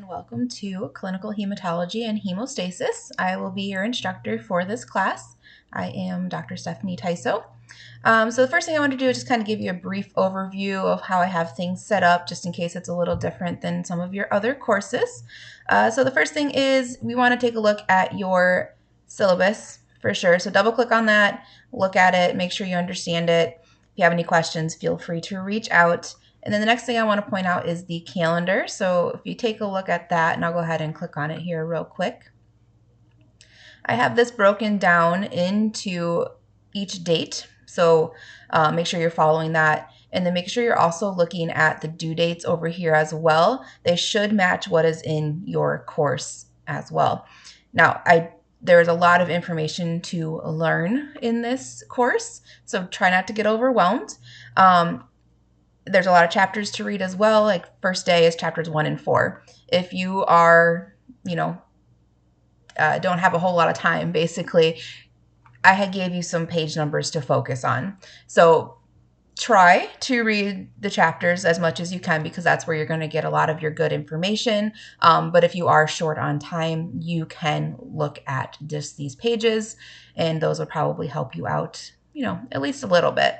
and welcome to Clinical Hematology and Hemostasis. I will be your instructor for this class. I am Dr. Stephanie Tyso. So the first thing I want to do is just kind of give you a brief overview of how I have things set up, just in case it's a little different than some of your other courses. So the first thing is we want to take a look at your syllabus for sure. So double click on that, look at it, make sure you understand it. If you have any questions, feel free to reach out. And then the next thing I want to point out is the calendar. So if you take a look at that, and I'll go ahead and click on it here real quick. I have this broken down into each date. So make sure you're following that. And then make sure you're also looking at the due dates over here as well. They should match what is in your course as well. Now, there's a lot of information to learn in this course, so try not to get overwhelmed. There's a lot of chapters to read as well. Like first day is chapters 1 and 4. If you are, don't have a whole lot of time, basically, I had gave you some page numbers to focus on. So try to read the chapters as much as you can, because that's where you're going to get a lot of your good information. But if you are short on time, you can look at just these pages, and those will probably help you out, at least a little bit.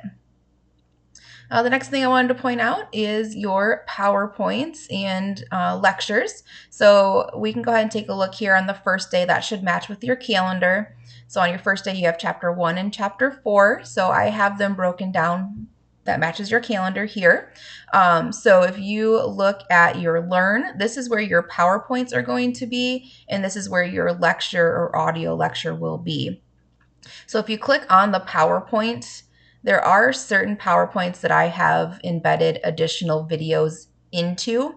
The next thing I wanted to point out is your PowerPoints and lectures. So we can go ahead and take a look here on the first day. That should match with your calendar. So on your first day, you have chapter 1 and chapter 4. So I have them broken down. That matches your calendar here. So if you look at your Learn, this is where your PowerPoints are going to be, and this is where your lecture or audio lecture will be. So if you click on the PowerPoint, there are certain PowerPoints that I have embedded additional videos into.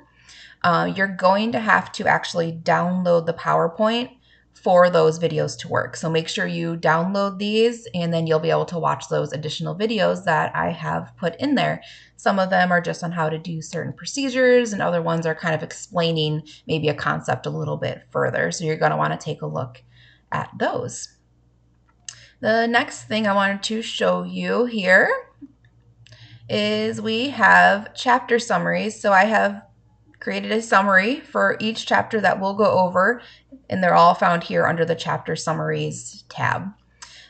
You're going to have to actually download the PowerPoint for those videos to work. So make sure you download these, and then you'll be able to watch those additional videos that I have put in there. Some of them are just on how to do certain procedures, and other ones are kind of explaining maybe a concept a little bit further. So you're going to want to take a look at those. The next thing I wanted to show you here is we have chapter summaries. So I have created a summary for each chapter that we'll go over, and they're all found here under the chapter summaries tab.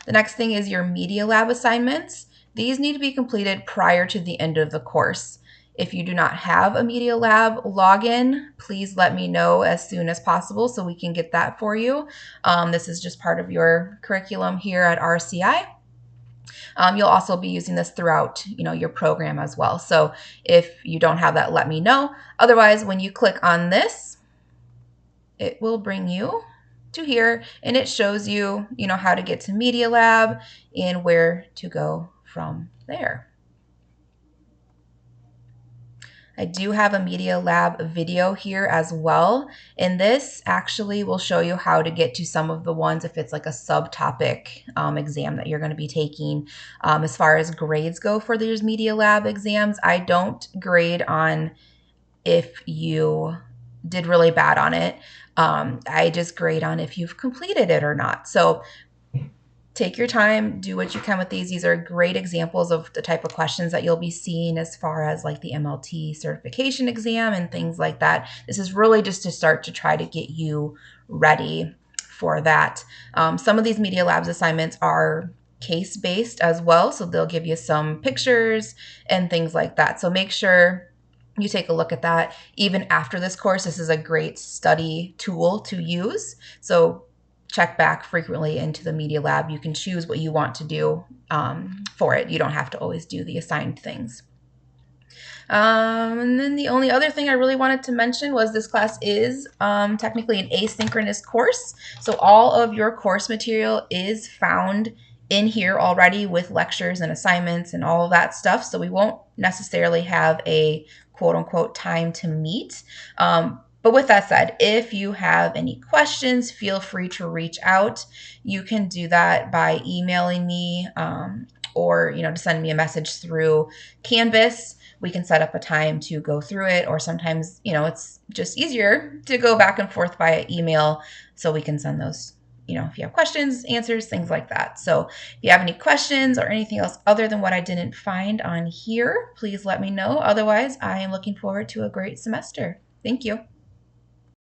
The next thing is your media lab assignments. These need to be completed prior to the end of the course. If you do not have a media lab login, please let me know as soon as possible so we can get that for you. This is just part of your curriculum here at RCI. You'll also be using this throughout, your program as well. So if you don't have that, let me know. Otherwise, when you click on this, it will bring you to here, and it shows you, how to get to Media Lab and where to go from there. I do have a Media Lab video here as well, and this actually will show you how to get to some of the ones if it's like a subtopic exam that you're going to be taking. As far as grades go for these Media Lab exams, I don't grade on if you did really bad on it. I just grade on if you've completed it or not. So take your time, do what you can with these. These are great examples of the type of questions that you'll be seeing as far as like the MLT certification exam and things like that. This is really just to start to try to get you ready for that. Some of these Media Labs assignments are case-based as well, so they'll give you some pictures and things like that. So make sure you take a look at that. Even after this course, this is a great study tool to use. So check back frequently into the Media Lab. You can choose what you want to do for it. You don't have to always do the assigned things. And then the only other thing I really wanted to mention was this class is technically an asynchronous course. So all of your course material is found in here already with lectures and assignments and all of that stuff. So we won't necessarily have a quote unquote time to meet. But with that said, if you have any questions, feel free to reach out. You can do that by emailing me or, to send me a message through Canvas. We can set up a time to go through it, or sometimes, it's just easier to go back and forth via email, so we can send those, if you have questions, answers, things like that. So if you have any questions or anything else other than what I didn't find on here, please let me know. Otherwise, I am looking forward to a great semester. Thank you.